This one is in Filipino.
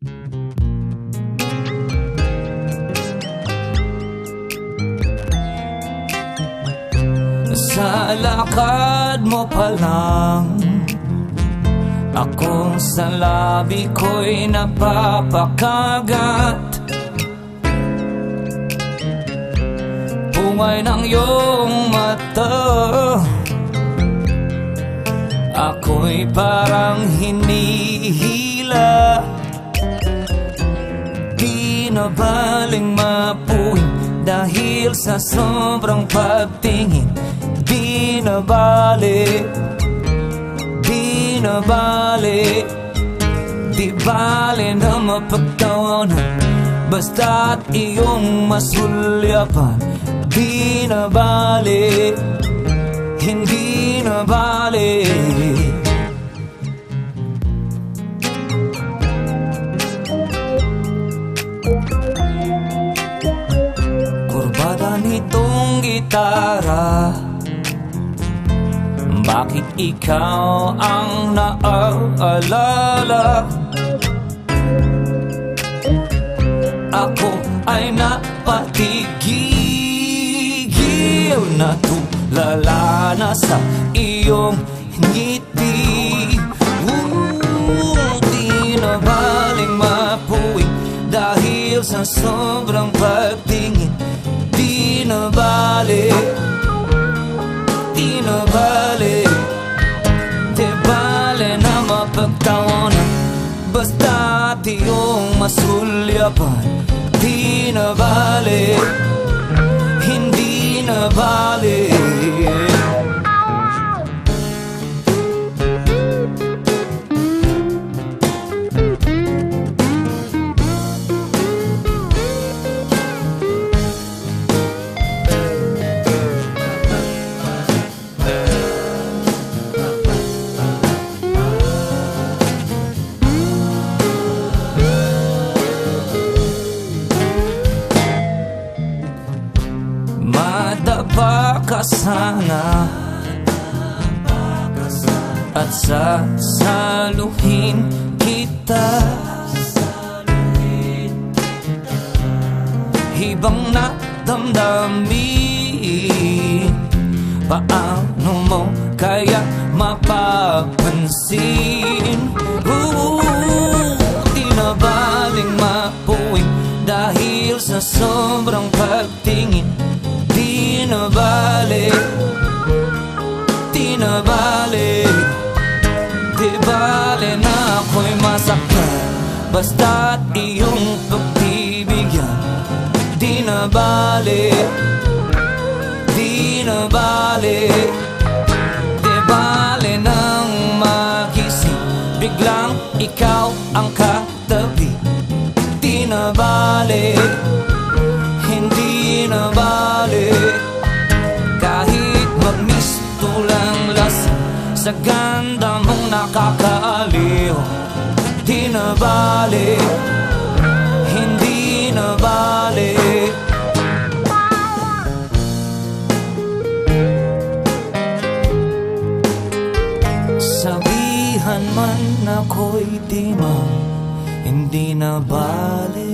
Sa lakad mo pa lang, akong sa labi ko'y napapakagat. Bungay ng iyong mata, ako'y parang hinihila. Di na baling mapuwing dahil sa sobrang pagtingin. Di na bale, di na bale, di bale na mapagtawanan, basta't iyong masulyapan. Di na bale, hindi na bale. Kurbada nitong gitara, bakit ikaw ang naaalala? Ako ay napatigigil, natulala na sa iyong ngiti. Di na baling mapuwing dahil sa sobrang pagtingin. Di na bale, di na bale, di bale na mapagtawanan, basta't iyong masulyapan. Di na bale, hindi na bale. Madapa ka sana at sasaluhin kita. Hibang na damdamin, paano mo kaya mapapansin? Di na baling mapuwing dahil sa sobrang pagtingin. Di na bale, di na bale, di bale na ako'y masaktan, basta't iyong pagbibigyan. Di na bale, di na bale, di bale nang magising, biglang ikaw ang katabi. Di na bale, hindi na bale, kahit magmistulang lasing sa ganda mong nakakaaliw. Di na bale, hindi na bale. Sabihan man ako'y di man, hindi na bale.